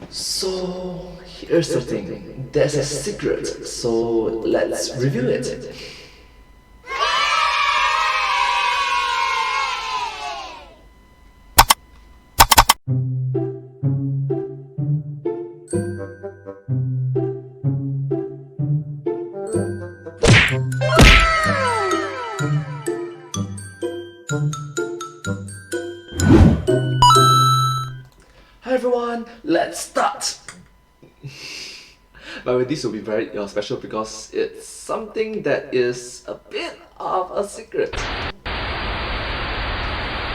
So here's the thing, there's a secret, so let's review it. Hi everyone, let's start! But this will be very special because it's something that is a bit of a secret.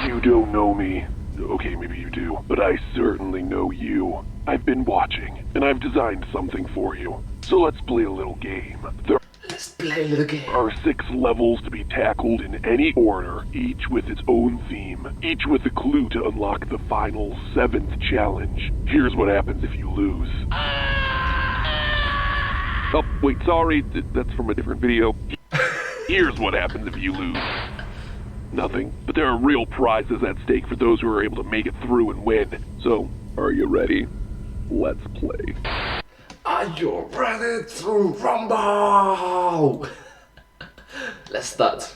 You don't know me. Okay, maybe you do, but I certainly know you. I've been watching, and I've designed something for you. So let's play a little game. There Let's play a little game. are 6 levels to be tackled in any order, each with its own theme, each with a clue to unlock the final 7th challenge. Here's what happens if you lose. Oh, wait, sorry, that's from a different video. Here's what happens if you lose. Nothing, but there are real prizes at stake for those who are able to make it through and win. So, are you ready? Let's play. Are you ready to rumble? Let's start.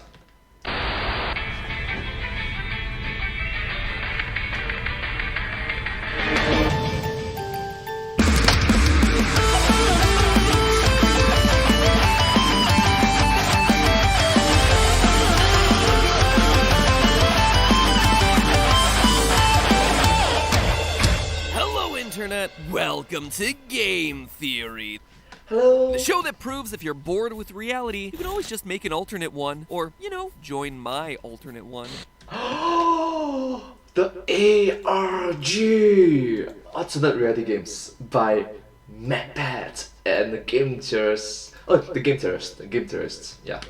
Hello, Internet! Welcome to Game Theory, Hello. the show that proves if you're bored with reality, you can always just make an alternate one, or, join my alternate one. The ARG Alternate Reality Games by MacPad and the Game Terrorists. Oh, the Game Terrorists. Yeah.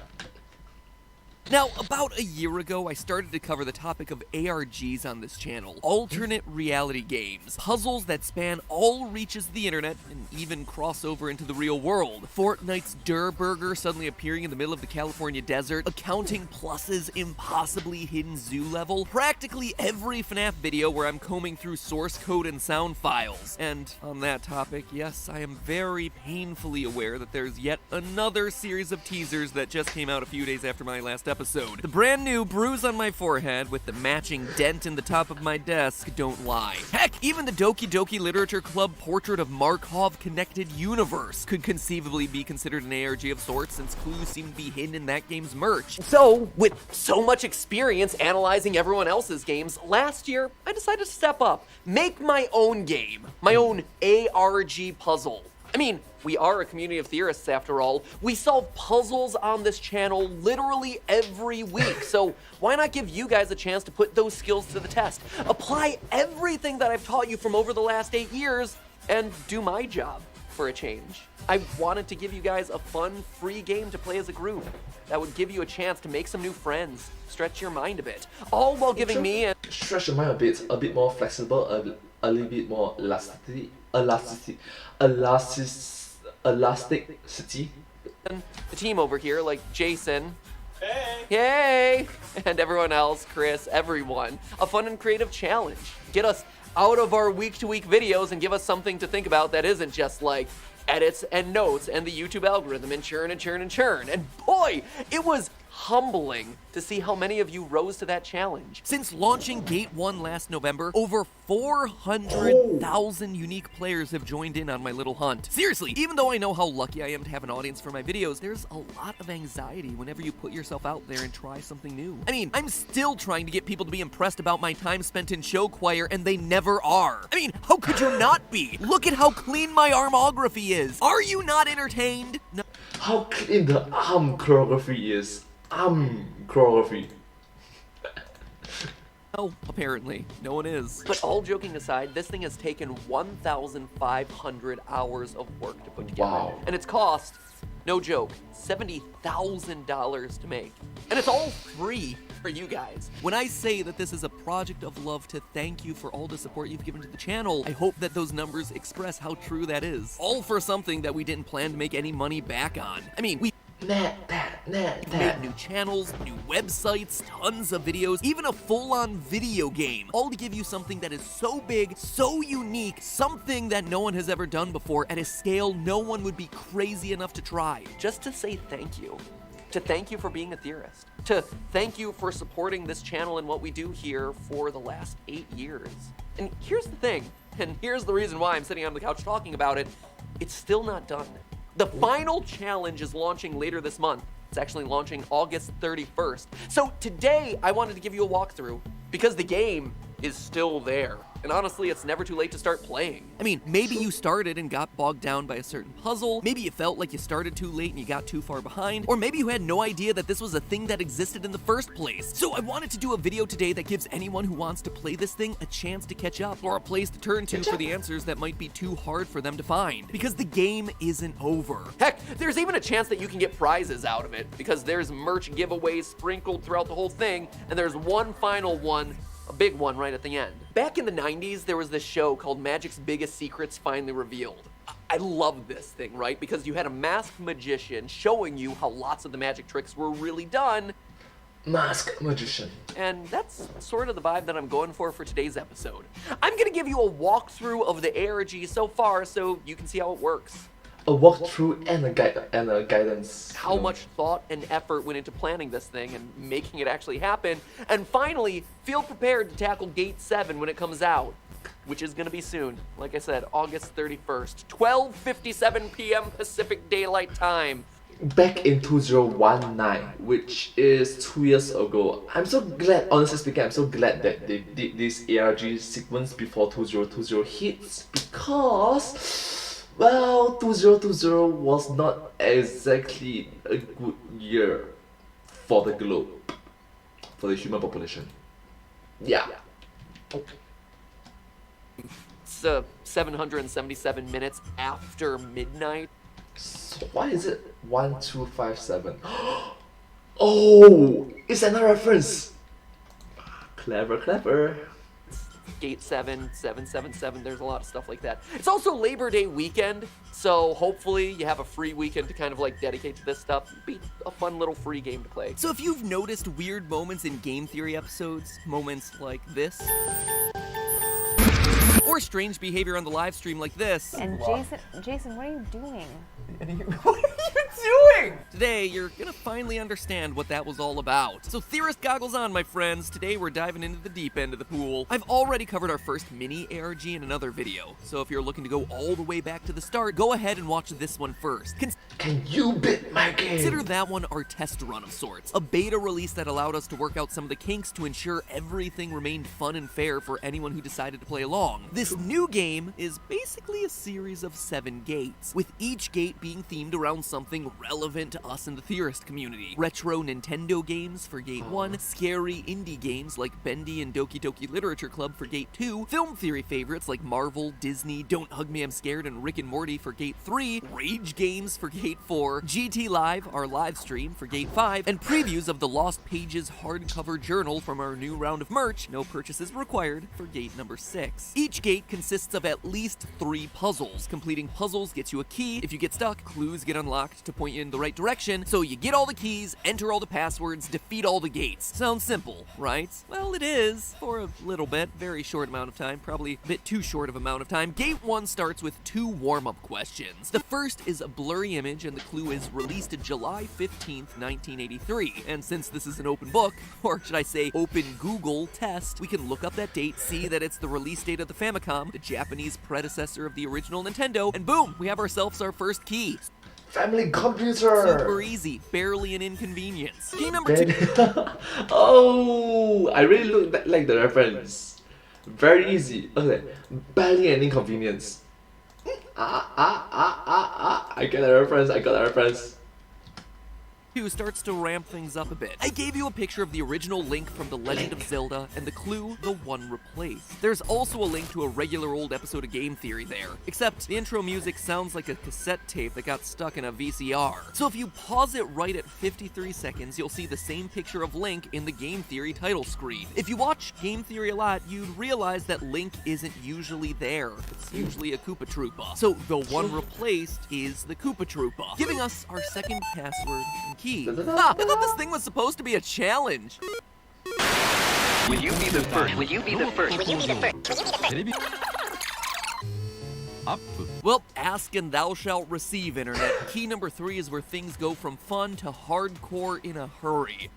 Now, about a year ago, I started to cover the topic of ARGs on this channel. Alternate reality games. Puzzles that span all reaches of the internet and even cross over into the real world. Fortnite's Durr Burger suddenly appearing in the middle of the California desert. Accounting Plus's impossibly hidden zoo level. Practically every FNAF video where I'm combing through source code and sound files. And on that topic, yes, I am very painfully aware that there's yet another series of teasers that just came out a few days after my last episode. The brand new bruise on my forehead with the matching dent in the top of my desk don't lie. Heck, even the Doki Doki Literature Club portrait of Markov Connected Universe could conceivably be considered an ARG of sorts, since clues seem to be hidden in that game's merch. So, with so much experience analyzing everyone else's games, last year I decided to step up, make my own game, my own ARG puzzle. I mean, we are a community of theorists after all. We solve puzzles on this channel literally every week. So why not give you guys a chance to put those skills to the test? Apply everything that I've taught you from over the last 8 years and do my job for a change. I wanted to give you guys a fun, free game to play as a group that would give you a chance to make some new friends, stretch your mind a bit, all while giving me and Stretch your mind a bit more flexible, a little bit more elasticity. the team over here, like Jason. Yay! And everyone else, Chris, everyone. A fun and creative challenge. Get us out of our week-to-week videos and give us something to think about that isn't just like edits and notes and the YouTube algorithm and churn and churn and churn. And boy, it was humbling to see how many of you rose to that challenge. Since launching Gate 1 last November, over 400,000 unique players have joined in on my little hunt. Seriously, even though I know how lucky I am to have an audience for my videos, there's a lot of anxiety whenever you put yourself out there and try something new. I mean, I'm still trying to get people to be impressed about my time spent in show choir, and they never are. I mean, how could you not be? Look at how clean my armography is. Are you not entertained? No. How clean the arm choreography is. Choreography. No, apparently. No one is. But all joking aside, this thing has taken 1,500 hours of work to put together. Wow. And it's cost, no joke, $70,000 to make. And it's all free for you guys. When I say that this is a project of love to thank you for all the support you've given to the channel, I hope that those numbers express how true that is. All for something that we didn't plan to make any money back on. I mean, we MatPat, Made MatPat. new channels, new websites, tons of videos, even a full-on video game, all to give you something that is so big, so unique, something that no one has ever done before at a scale no one would be crazy enough to try. Just to say thank you. To thank you for being a theorist. To thank you for supporting this channel and what we do here for the last 8 years. And here's the thing, and here's the reason why I'm sitting on the couch talking about it, it's still not done. The final challenge is launching later this month. It's actually launching August 31st. So today, I wanted to give you a walkthrough because the game is still there. And honestly, it's never too late to start playing. I mean, maybe you started and got bogged down by a certain puzzle. Maybe you felt like you started too late and you got too far behind. Or maybe you had no idea that this was a thing that existed in the first place. So I wanted to do a video today that gives anyone who wants to play this thing a chance to catch up, or a place to turn to for the answers that might be too hard for them to find. Because the game isn't over. Heck, there's even a chance that you can get prizes out of it, because there's merch giveaways sprinkled throughout the whole thing, and there's one final one, a big one right at the end. Back in the 90s, there was this show called Magic's Biggest Secrets Finally Revealed. I loved this thing, right? Because you had a masked magician showing you how lots of the magic tricks were really done. Mask Magician. And that's sort of the vibe that I'm going for today's episode. I'm gonna give you a walkthrough of the ARG so far so you can see how it works. A walkthrough and a guidance. How much thought and effort went into planning this thing and making it actually happen. And finally, feel prepared to tackle Gate 7 when it comes out, which is gonna be soon. Like I said, August 31st, 12:57 p.m. Pacific Daylight Time. Back in 2019, which is 2 years ago. I'm so glad, honestly speaking, I'm so glad that they did this ARG sequence before 2020 hits, because, well, 2020 was not exactly a good year for the globe, for the human population. Yeah. It's 777 minutes after midnight. So why is it 1257? Oh, it's another reference. Clever, clever. Gate 7, 777, there's a lot of stuff like that. It's also Labor Day weekend, so hopefully you have a free weekend to kind of like dedicate to this stuff. It'd be a fun little free game to play. So if you've noticed weird moments in game theory episodes, moments like this, or strange behavior on the live stream like this. And Jason, what are you doing? What are you doing? Today, you're gonna finally understand what that was all about. So theorist goggles on, my friends. Today, we're diving into the deep end of the pool. I've already covered our first mini ARG in another video, so if you're looking to go all the way back to the start, go ahead and watch this one first. Can you beat my game? Consider that one our test run of sorts. A beta release that allowed us to work out some of the kinks to ensure everything remained fun and fair for anyone who decided to play along. This new game is basically a series of 7 gates, with each gate being themed around something relevant to us in the theorist community. Retro Nintendo games for Gate 1, scary indie games like Bendy and Doki Doki Literature Club for Gate 2, film theory favorites like Marvel, Disney, Don't Hug Me I'm Scared, and Rick and Morty for Gate 3, rage games for Gate 4, GT Live, our live stream for Gate 5, and previews of the Lost Pages hardcover journal from our new round of merch, no purchases required, for Gate number 6. Each gate consists of at least 3 puzzles. Completing puzzles gets you a key. If you get stuck, clues get unlocked to point you in the right direction, so you get all the keys, enter all the passwords, defeat all the gates. Sounds simple, right? Well, it is, for a little bit, very short amount of time, probably a bit too short of amount of time. Gate 1 starts with 2 warm-up questions. The first is a blurry image, and the clue is released July 15th, 1983. And since this is an open book, or should I say open Google test, we can look up that date, see that it's the release date of the Famicom, the Japanese predecessor of the original Nintendo, and boom, we have ourselves our first key. Family computer. Super easy, barely an inconvenience. Key number 2. Oh, I really like the reference. Very easy. Okay, barely an inconvenience. I get a reference. I got a reference. 2 starts to ramp things up a bit. I gave you a picture of the original Link from The Legend of Zelda and the clue, the one replaced. There's also a link to a regular old episode of Game Theory there, except the intro music sounds like a cassette tape that got stuck in a VCR. So if you pause it right at 53 seconds, you'll see the same picture of Link in the Game Theory title screen. If you watch Game Theory a lot, you'd realize that Link isn't usually there. It's usually a Koopa Troopa. So the one replaced is the Koopa Troopa, giving us our second password and key. Ah, I thought this thing was supposed to be a challenge. Will you be the first? Will you be the first? Will you be the first? Well, ask and thou shalt receive, internet. Key number 3 is where things go from fun to hardcore in a hurry.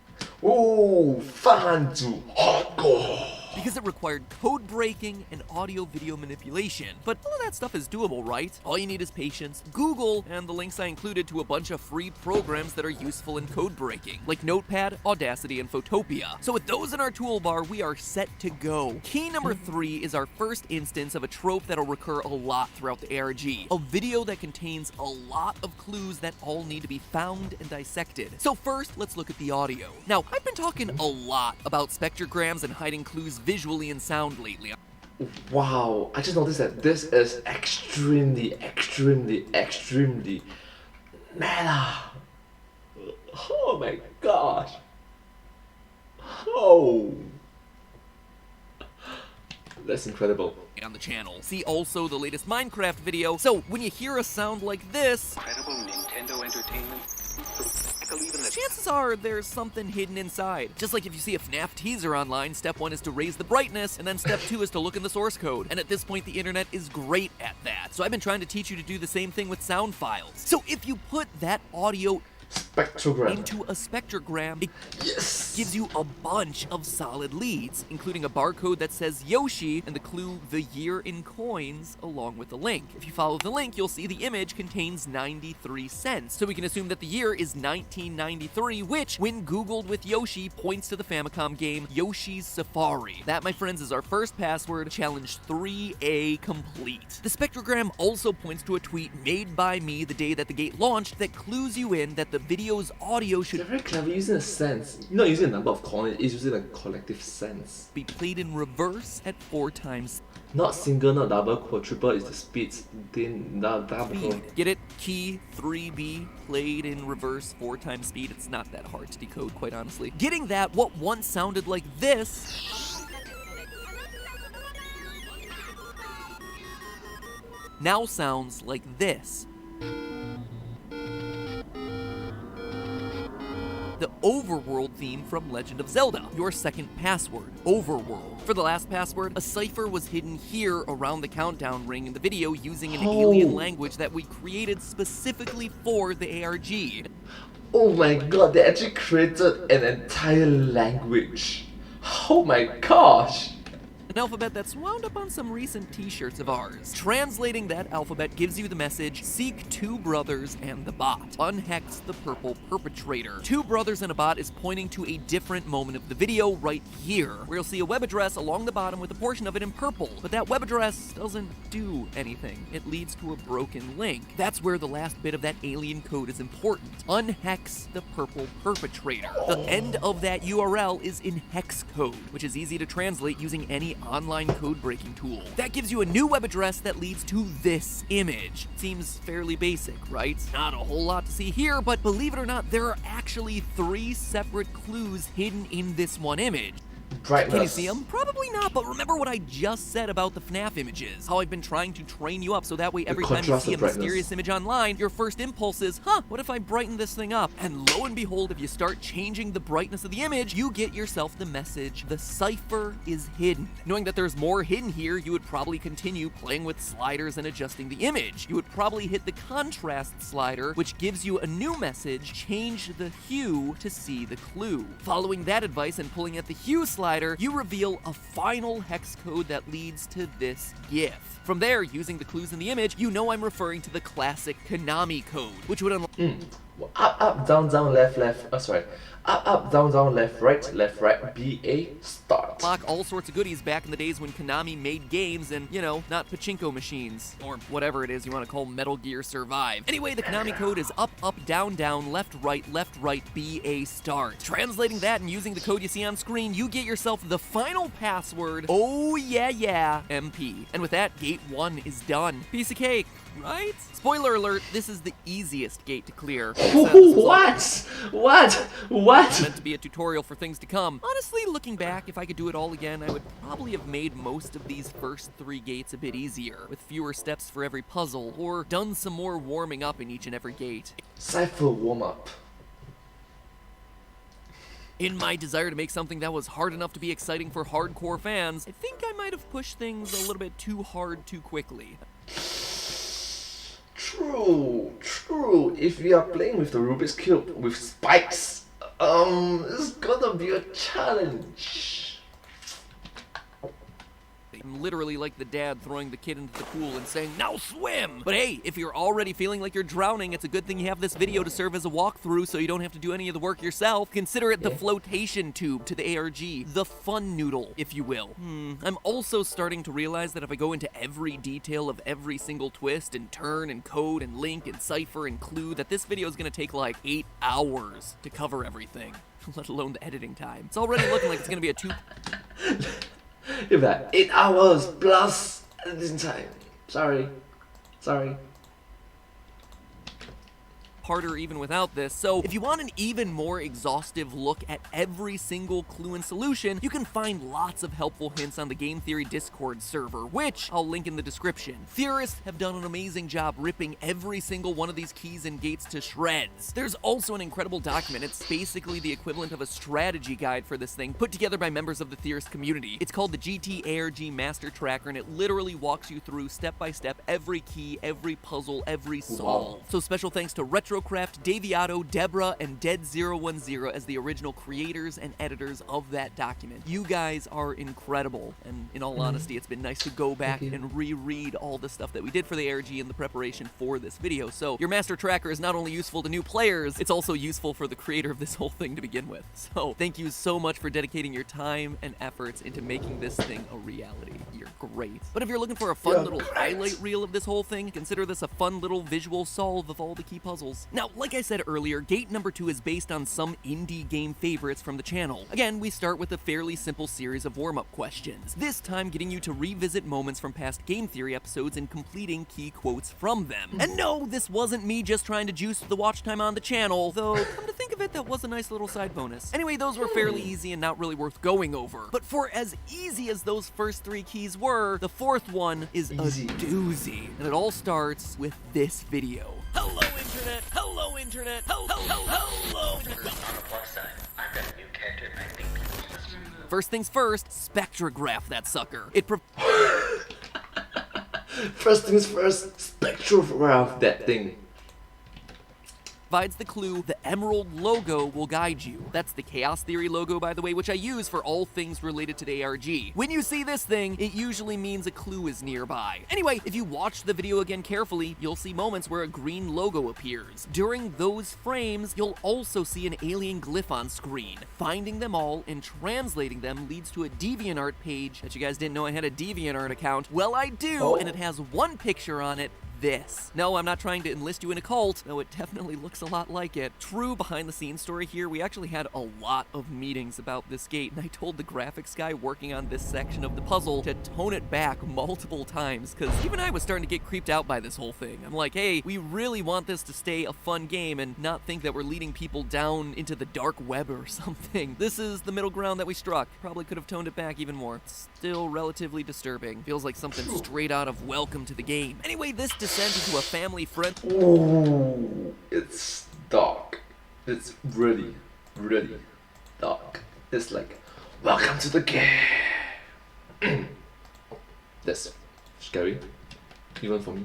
Oh, fun to hardcore. Because it required code breaking and audio-video manipulation. But all of that stuff is doable, right? All you need is patience, Google, and the links I included to a bunch of free programs that are useful in code breaking, like Notepad, Audacity, and Photopia. So with those in our toolbar, we are set to go. Key number 3 is our first instance of a trope that'll recur a lot throughout the ARG. A video that contains a lot of clues that all need to be found and dissected. So first, let's look at the audio. Now, I've been talking a lot about spectrograms and hiding clues visually and sound lately. Wow, I just noticed that this is extremely meta. Oh my gosh. Oh. That's incredible. On the channel. See also the latest Minecraft video. So when you hear a sound like this, Incredible Nintendo Entertainment. chances are there's something hidden inside. Just like if you see a FNAF teaser online, step 1 is to raise the brightness, and then step 2 is to look in the source code. And at this point, the internet is great at that. So I've been trying to teach you to do the same thing with sound files. So if you put that audio Spectrogram. into a spectrogram, it Yes. gives you a bunch of solid leads, including a barcode that says Yoshi and the clue the year in coins along with the link. If you follow the link, you'll see the image contains 93 cents. So we can assume that the year is 1993, which, when Googled with Yoshi, points to the Famicom game Yoshi's Safari. That, my friends, is our first password, challenge 3A complete. The spectrogram also points to a tweet made by me the day that the gate launched that clues you in that the video's audio They're should very clever using a sense. You're not using a number of coins, it's using a collective sense. be played in reverse at 4 times Not single, not double, quadruple is the speeds. Then double. speed. Get it? Key 3B played in reverse 4 times speed. It's not that hard to decode, quite honestly. Getting that, what once sounded like this now sounds like this. The Overworld theme from Legend of Zelda. Your second password, Overworld. For the last password, a cipher was hidden here around the countdown ring in the video using an alien language that we created specifically for the ARG. Oh my god, they actually created an entire language. Oh my gosh. An alphabet that's wound up on some recent t-shirts of ours. Translating that alphabet gives you the message, seek 2 brothers and the bot. Unhex the purple perpetrator. 2 brothers and a bot is pointing to a different moment of the video right here, where you'll see a web address along the bottom with a portion of it in purple. But that web address doesn't do anything. It leads to a broken link. That's where the last bit of that alien code is important. Unhex the purple perpetrator. The end of that URL is in hex code, which is easy to translate using any online code breaking tool. That gives you a new web address that leads to this image. Seems fairly basic, right? Not a whole lot to see here, but believe it or not, there are actually 3 separate clues hidden in this one image. Brightness. Can you see them? Probably not, but remember what I just said about the FNAF images. How I've been trying to train you up so that way every time you contrast see a of brightness. mysterious image online, your first impulse is, huh, what if I brighten this thing up? And lo and behold, if you start changing the brightness of the image, you get yourself the message, the cipher is hidden. Knowing that there's more hidden here, you would probably continue playing with sliders and adjusting the image. You would probably hit the contrast slider, which gives you a new message, change the hue to see the clue. Following that advice and pulling at the hue slider, you reveal a final hex code that leads to this GIF. From there, using the clues in the image, you know I'm referring to the classic Konami code, which would unlock Up, up, down, down, left, left. Oh, sorry. up, down, down, left, right, BA, start. Lock all sorts of goodies back in the days when Konami made games and, you know, not pachinko machines, or whatever it is you want to call Metal Gear Survive. Anyway, the Konami code is up, down, left, right, BA, start. Translating that and using the code you see on screen, you get yourself the final password, oh yeah, MP. And with that, gate 1 is done. Piece of cake, right? Spoiler alert, this is the easiest gate to clear. What? Meant to be a tutorial for things to come. Honestly, looking back, if I could do it all again, I would probably have made most of these first 3 gates a bit easier, with fewer steps for every puzzle, or done some more warming up in each and every gate. Cypher warm-up. In my desire to make something that was hard enough to be exciting for hardcore fans, I think I might have pushed things a little bit too hard too quickly. True. If we are playing with the Rubik's Cube with spikes, it's gonna be a challenge. I'm literally like the dad throwing the kid into the pool and saying, now swim! But hey, if you're already feeling like you're drowning, it's a good thing you have this video to serve as a walkthrough so you don't have to do any of the work yourself. Consider it the flotation tube to the ARG, the fun noodle, if you will. I'm also starting to realize that if I go into every detail of every single twist and turn and code and link and cipher and clue, that this video is gonna take like 8 hours to cover everything, let alone the editing time. It's already looking like it's gonna be a 2... You're like 8 hours plus editing time. Sorry. Harder even without this. So if you want an even more exhaustive look at every single clue and solution, you can find lots of helpful hints on the Game Theory Discord server, which I'll link in the description. Theorists have done an amazing job ripping every single one of these keys and gates to shreds. There's also an incredible document. It's basically the equivalent of a strategy guide for this thing, put together by members of the Theorist community. It's called the GT-ARG Master Tracker, and it literally walks you through step by step every key, every puzzle, every solve. Wow. So special thanks to Retrocraft, Daviato, Deborah, and Dead010 as the original creators and editors of that document. You guys are incredible, and in all honesty, it's been nice to go back and reread all the stuff that we did for the ARG in the preparation for this video. So your master tracker is not only useful to new players, it's also useful for the creator of this whole thing to begin with. So thank you so much for dedicating your time and efforts into making this thing a reality. You're great. But if you're looking for a fun little highlight reel of this whole thing, consider this a fun little visual solve of all the key puzzles. Now, like I said earlier, gate number 2 is based on some indie game favorites from the channel. Again, we start with a fairly simple series of warm-up questions, this time getting you to revisit moments from past Game Theory episodes and completing key quotes from them. And no, this wasn't me just trying to juice the watch time on the channel, though come to think of it, that was a nice little side bonus. Anyway, those were fairly easy and not really worth going over. But for as easy as those first 3 keys were, the 4th one is Easy. a doozy. And it all starts with this video. Hello, Internet! Hello, Internet! Hello, Internet! On the plus side, I've got a new character I think people should listen to. First things first, spectrograph that sucker. It First things first, spectrograph that thing. provides the clue the Emerald logo will guide you. That's the Chaos Theory logo, by the way, which I use for all things related to the ARG. When you see this thing, it usually means a clue is nearby. Anyway, if you watch the video again carefully, you'll see moments where a green logo appears. During those frames, you'll also see an alien glyph on screen. Finding them all and translating them leads to a DeviantArt page that you guys didn't know I had a DeviantArt account. Well, I do, and it has one picture on it. This. No, I'm not trying to enlist you in a cult, though it definitely looks a lot like it. True behind-the-scenes story here, we actually had a lot of meetings about this gate, and I told the graphics guy working on this section of the puzzle to tone it back multiple times, because even I was starting to get creeped out by this whole thing. I'm like, hey, we really want this to stay a fun game and not think that we're leading people down into the dark web or something. This is the middle ground that we struck. Probably could have toned it back even more. It's still relatively disturbing. Feels like something straight out of Welcome to the Game. Anyway, this descent into a family friend. Ooh, it's dark. It's really dark. It's like, welcome to the game. That's scary, even for me.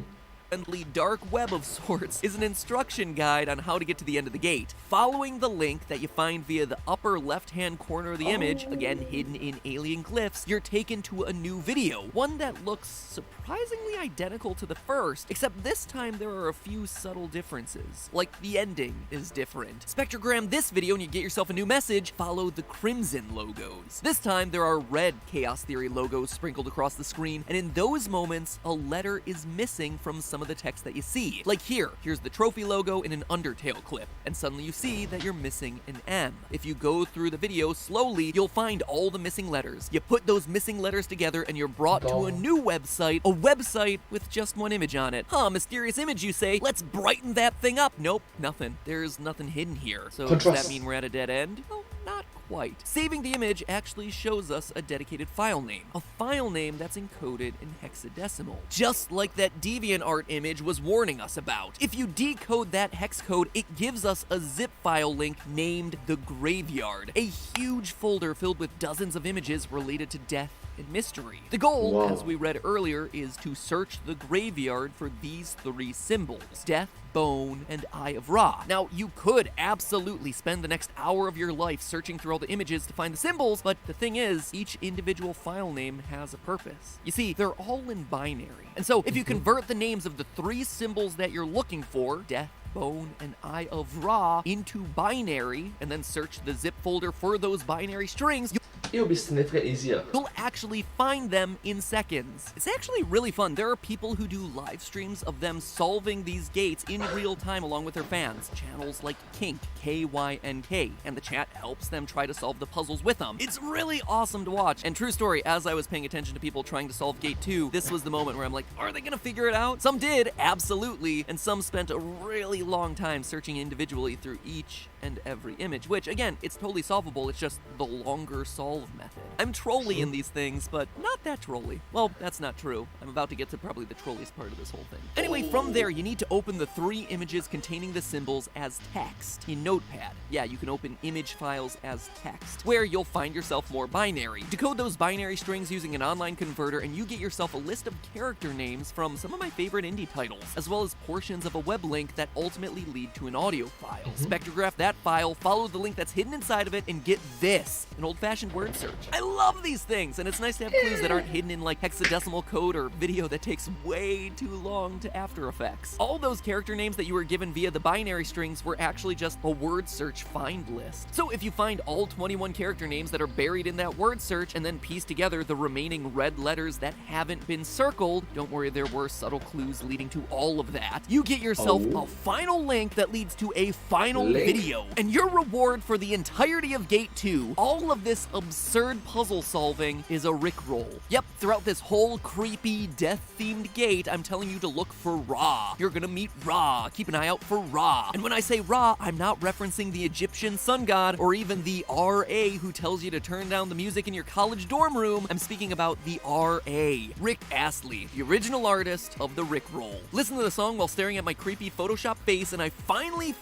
friendly dark web of sorts is an instruction guide on how to get to the end of the gate. Following the link that you find via the upper left-hand corner of the image, again hidden in alien glyphs, you're taken to a new video, one that looks surprisingly identical to the first, except this time there are a few subtle differences. Like the ending is different. Spectrogram this video and you get yourself a new message, follow the crimson logos. This time there are red Chaos Theory logos sprinkled across the screen, and in those moments, a letter is missing from some of the text that you see. Like here's the trophy logo in an Undertale clip, and suddenly you see that you're missing an M. If you go through the video slowly, you'll find all the missing letters. You put those missing letters together and you're brought to a new website, a website with just one image on it. Huh, mysterious image you say, let's brighten that thing up. Nope, nothing. There's nothing hidden here. So does that mean we're at a dead end? Oh, not quite. Saving the image actually shows us a dedicated file name. A file name that's encoded in hexadecimal. Just like that DeviantArt image was warning us about. If you decode that hex code, it gives us a zip file link named The Graveyard, a huge folder filled with dozens of images related to death and mystery. The goal, as we read earlier, is to search the graveyard for these three symbols: death, bone, and Eye of Ra. Now, you could absolutely spend the next hour of your life searching through all the images to find the symbols, but the thing is, each individual file name has a purpose. You see, they're all in binary. And so, if you convert the names of the three symbols that you're looking for, death, bone, and Eye of Ra, into binary, and then search the zip folder for those binary strings, It'll be significantly easier. you'll actually find them in seconds. It's actually really fun. There are people who do live streams of them solving these gates in real time along with their fans. Channels like Kink, KYNK, and the chat helps them try to solve the puzzles with them. It's really awesome to watch. And true story, as I was paying attention to people trying to solve Gate 2, this was the moment where I'm like, are they gonna figure it out? Some did, absolutely, and some spent a really long time searching individually through each and every image, which again, it's totally solvable, it's just the longer solve method. I'm trolly in these things, but not that trolly. Well, that's not true. I'm about to get to probably the trolliest part of this whole thing. Anyway, from there, you need to open the three images containing the symbols as text in Notepad. Yeah, you can open image files as text, where you'll find yourself more binary. Decode those binary strings using an online converter, and you get yourself a list of character names from some of my favorite indie titles, as well as portions of a web link that ultimately lead to an audio file. Spectrograph that file, follow the link that's hidden inside of it, and get this, an old-fashioned word search. I love these things, and it's nice to have clues that aren't hidden in like hexadecimal code or video that takes way too long to After Effects. All those character names that you were given via the binary strings were actually just a word search find list. So if you find all 21 character names that are buried in that word search and then piece together the remaining red letters that haven't been circled, don't worry, there were subtle clues leading to all of that, you get yourself a final link that leads to a final video. And your reward for the entirety of Gate 2, all of this absurd puzzle solving, is a Rickroll. Yep, throughout this whole creepy, death-themed gate, I'm telling you to look for Ra. You're gonna meet Ra. Keep an eye out for Ra. And when I say Ra, I'm not referencing the Egyptian sun god or even the RA who tells you to turn down the music in your college dorm room. I'm speaking about the RA, Rick Astley, the original artist of the Rickroll. Listen to the song while staring at my creepy Photoshop face, and I finally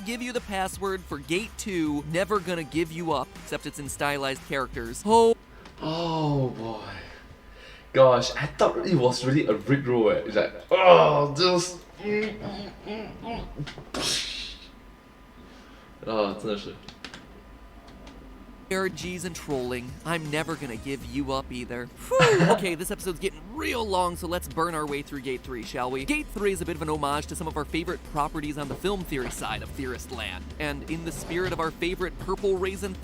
give you the password for Gate 2, Never Gonna Give You Up, except it's in stylized characters. Oh boy. Gosh, I thought it was really a Rickroll. It's like, oh, just. 真的是。 ARGs and trolling. I'm never gonna give you up either. Whew. Okay, this episode's getting real long, so let's burn our way through Gate 3, shall we? Gate 3 is a bit of an homage to some of our favorite properties on the film theory side of Theorist Land. And in the spirit of our favorite Purple Raisin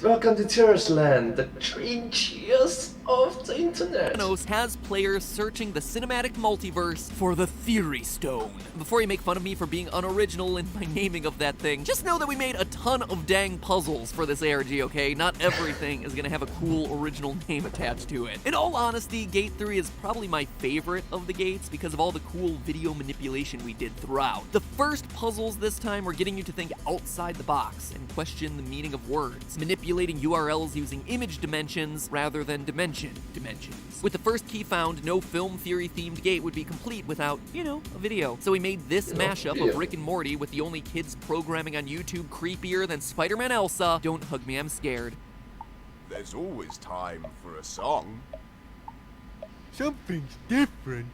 Welcome to Theorist Land, the 3 cheers of the internet. Thanos has players searching the cinematic multiverse for the Theory Stone. Before you make fun of me for being unoriginal in my naming of that thing, just know that we made a ton of dang puzzles for this ARG, okay? Not everything is gonna have a cool original name attached to it. In all honesty, Gate 3 is probably my favorite of the gates because of all the cool video manipulation we did throughout. The first puzzles this time were getting you to think outside the box and question the meaning of words, manipulating URLs using image dimensions rather than dimensions. With the first key found, no film theory themed gate would be complete without, a video. So we made this mashup of Rick and Morty with the only kids programming on YouTube creepier than Spider-Man Elsa. Don't hug me, I'm scared. There's always time for a song. Something's different.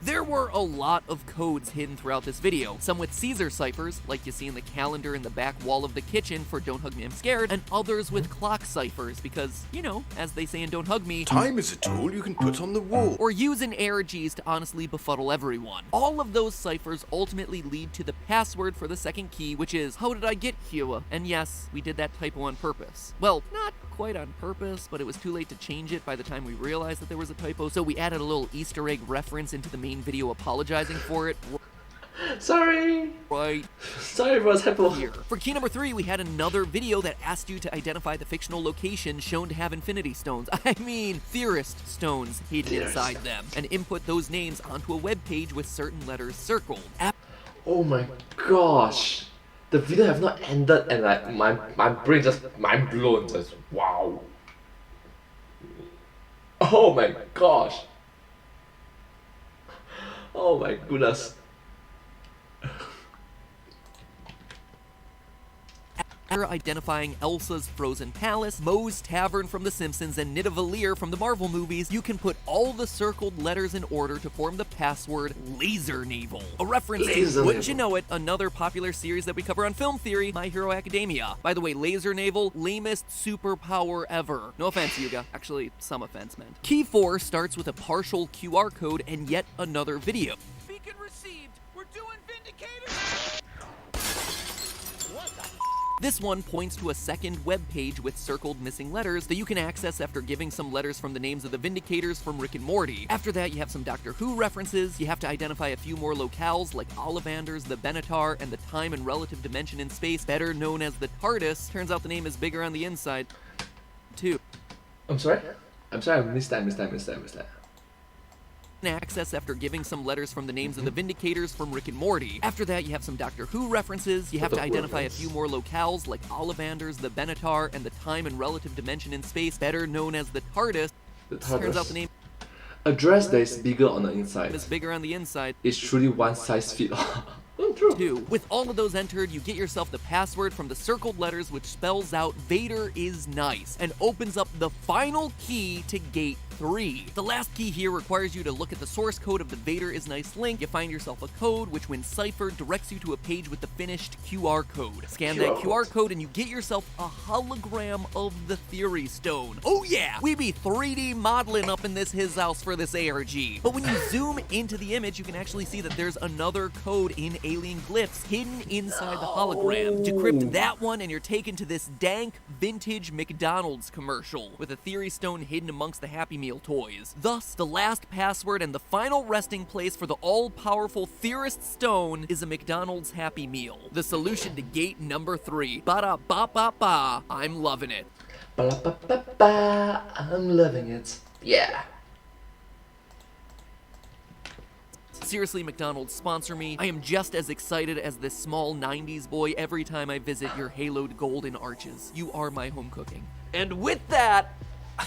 There were a lot of codes hidden throughout this video, some with Caesar ciphers, like you see in the calendar in the back wall of the kitchen for Don't Hug Me I'm Scared, and others with clock ciphers because, you know, as they say in Don't Hug Me, Time is a tool you can put on the wall. or using ARGs to honestly befuddle everyone. All of those ciphers ultimately lead to the password for the second key, which is, how did I get here? And yes, we did that typo on purpose. Well, not quite on purpose, but it was too late to change it by the time we realized that there was a typo, so we added a little Easter egg reference into the main video apologizing for it. Sorry. Right Sorry for what's happened here. For key number 3, we had another video that asked you to identify the fictional location shown to have infinity stones. I mean, theorist stones hidden Theorist. inside them, and input those names onto a web page with certain letters circled. Oh my gosh. The video have not ended and like my brain just mind blown. Just wow. Oh my gosh. Oh my goodness. After identifying Elsa's Frozen Palace, Moe's Tavern from The Simpsons, and Nidavellir from the Marvel movies, you can put all the circled letters in order to form the password Laser Navel. A reference Laser to, wouldn't you Navel. know it, another popular series that we cover on Film Theory, My Hero Academia. By the way, Laser Navel, lamest superpower ever. No offense, Yuga. Actually, some offense meant. Key 4 starts with a partial QR code and yet another video. Beacon received. We're doing Vindicator. This one points to a second web page with circled missing letters that you can access after giving some letters from the names of the Vindicators from Rick and Morty. After that, you have some Doctor Who references, you have to identify a few more locales like Ollivanders, the Benatar, and the time and relative dimension in space, better known as the TARDIS. Turns out the name is bigger on the inside, too. I'm sorry? I missed that. Access after giving some letters from the names of the Vindicators from Rick and Morty. After that, you have some Doctor Who references, you have to identify a few more locales like Ollivanders, the Benatar, and the time and relative dimension in space, better known as the TARDIS. The Turns out TARDIS. the name A dress that is bigger on the inside is bigger on the inside, is truly one size fit all. True. too. With all of those entered, you get yourself the password from the circled letters, which spells out Vader is nice, and opens up the final key to gate 3. The last key here requires you to look at the source code of the Vader is nice link. You find yourself a code, which when ciphered directs you to a page with the finished QR code. Scan that QR code and you get yourself a hologram of the Theory Stone. Oh yeah, we be 3D modeling up in this his house for this ARG. But when you zoom into the image, you can actually see that there's another code in alien glyphs hidden inside the hologram. Decrypt that one and you're taken to this dank vintage McDonald's commercial with a Theory Stone hidden amongst the Happy Meal toys. Thus, the last password and the final resting place for the all-powerful Theorist Stone is a McDonald's Happy Meal. The solution to gate number 3. Ba-da-ba-ba-ba. I'm loving it. Ba-la-ba-ba-ba. I'm loving it. Yeah. Seriously, McDonald's, sponsor me. I am just as excited as this small 90s boy every time I visit your haloed golden arches. You are my home cooking. And with that, I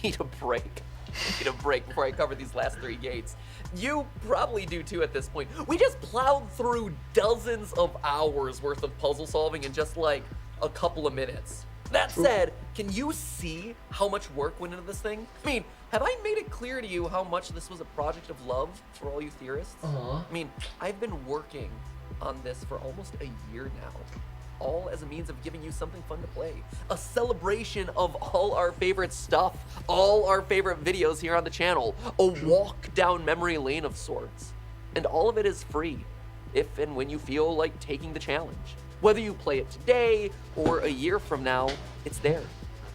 need a break. I need a break before I cover these last 3 gates. You probably do too at this point. We just plowed through dozens of hours worth of puzzle solving in just like a couple of minutes. That said, can you see how much work went into this thing? I mean, have I made it clear to you how much this was a project of love for all you theorists? I mean, I've been working on this for almost a year now, all as a means of giving you something fun to play. A celebration of all our favorite stuff, all our favorite videos here on the channel, a walk down memory lane of sorts. And all of it is free, if and when you feel like taking the challenge. Whether you play it today or a year from now, it's there.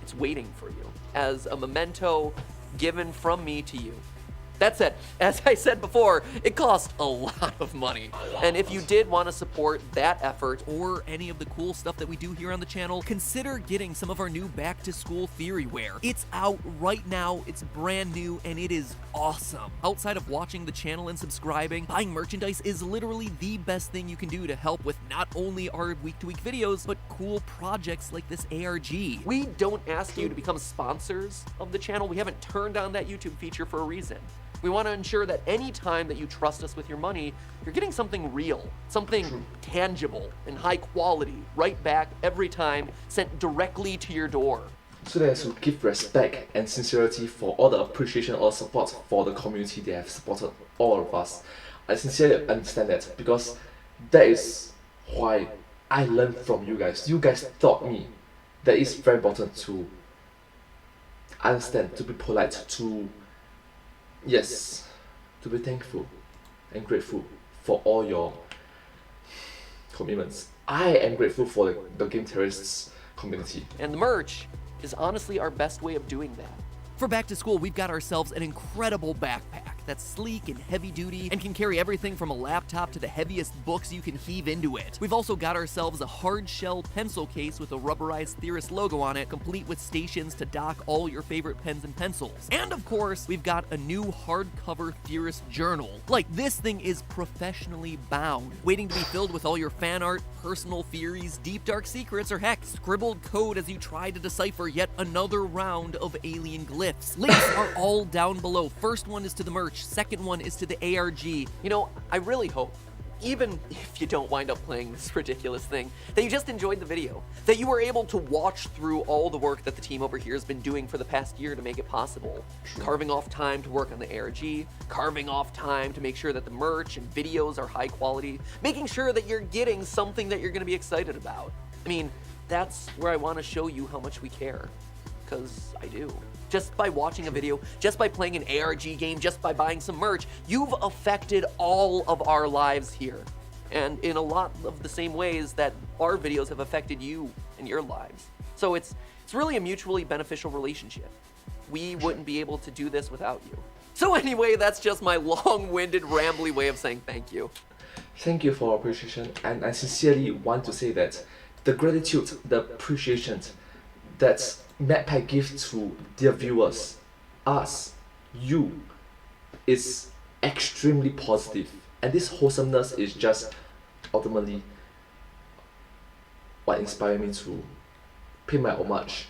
It's waiting for you as a memento given from me to you. That said, as I said before, it costs a lot of money. And if you did want to support that effort or any of the cool stuff that we do here on the channel, consider getting some of our new back to school theory wear. It's out right now, it's brand new, and it is awesome. Outside of watching the channel and subscribing, buying merchandise is literally the best thing you can do to help with not only our week-to-week videos, but cool projects like this ARG. We don't ask you to become sponsors of the channel. We haven't turned on that YouTube feature for a reason. We want to ensure that any time that you trust us with your money, you're getting something real, something tangible and high quality right back every time, sent directly to your door. so that as to give respect and sincerity for all the appreciation or support for the community they have supported all of us. I sincerely understand that because that is why I learned from you guys. You guys taught me that it's very important to understand, to be polite, to be thankful and grateful for all your commitments. I am grateful for the Game Terrorists community. And the merch is honestly our best way of doing that. For back to school, we've got ourselves an incredible backpack that's sleek and heavy duty and can carry everything from a laptop to the heaviest books you can heave into it. We've also got ourselves a hard shell pencil case with a rubberized Theorist logo on it, complete with stations to dock all your favorite pens and pencils. And of course, we've got a new hardcover Theorist journal. Like, this thing is professionally bound, waiting to be filled with all your fan art, personal theories, deep dark secrets, or heck, scribbled code as you try to decipher yet another round of alien glyphs. Links are all down below. First one is to the merch, second one is to the ARG. You know, I really hope, even if you don't wind up playing this ridiculous thing, that you just enjoyed the video, that you were able to watch through all the work that the team over here has been doing for the past year to make it possible. Carving off time to work on the ARG, carving off time to make sure that the merch and videos are high quality, making sure that you're getting something that you're going to be excited about. I mean, that's where I want to show you how much we care, because I do. Just by watching a video, just by playing an ARG game, just by buying some merch, you've affected all of our lives here. And in a lot of the same ways that our videos have affected you and your lives. So it's really a mutually beneficial relationship. We wouldn't be able to do this without you. So anyway, that's just my long-winded, rambly way of saying thank you. Thank you for appreciation, and I sincerely want to say that the gratitude, the appreciation that MatPat gives to their viewers, us, you, is extremely positive. And this wholesomeness is just ultimately what inspired me to pay my homage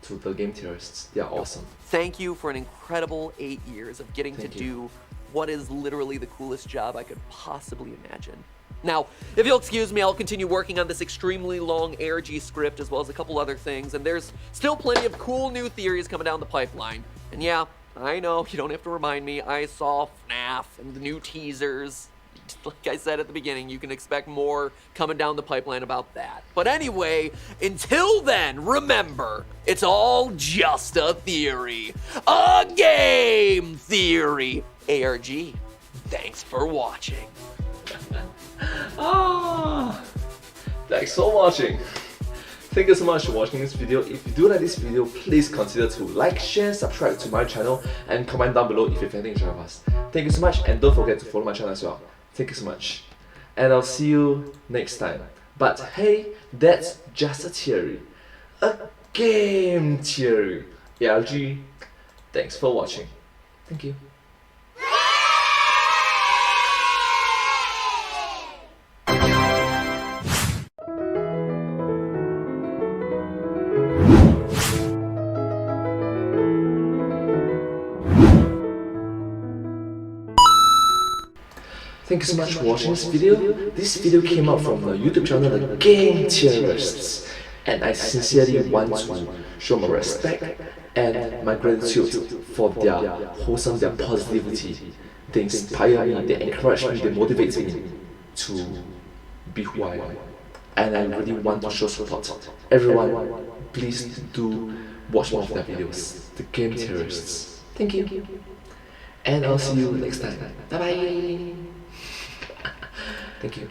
to the Game Terrorists. They are awesome. Thank you for an incredible 8 years of getting Thank to you. do what is literally the coolest job I could possibly imagine. Now, if you'll excuse me, I'll continue working on this extremely long ARG script as well as a couple other things, and there's still plenty of cool new theories coming down the pipeline. And yeah, I know, you don't have to remind me, I saw FNAF and the new teasers. Like I said at the beginning, you can expect more coming down the pipeline about that. But anyway, until then, remember, it's all just a theory. A game theory. ARG, thanks for watching. Thanks for watching. Thank you so much for watching this video. If you do like this video, please consider to like, share, subscribe to my channel, and comment down below if you have anything to share with us. Thank you so much, and don't forget to follow my channel as well. Thank you so much. And I'll see you next time. But hey, that's just a theory. A game theory. ARG, thanks for watching. Thank you. Thank you so much for watching this video. This video came out from the YouTube channel The Game Terrorists, and I sincerely want to show my respect and my gratitude for their wholesome, their positivity. They inspire me, they encourage me, they motivate me to be who I am. And I really want to show support. Everyone, please do watch more of their videos. The Game Terrorists. Thank you. And I'll see you next time. Bye bye. Thank you.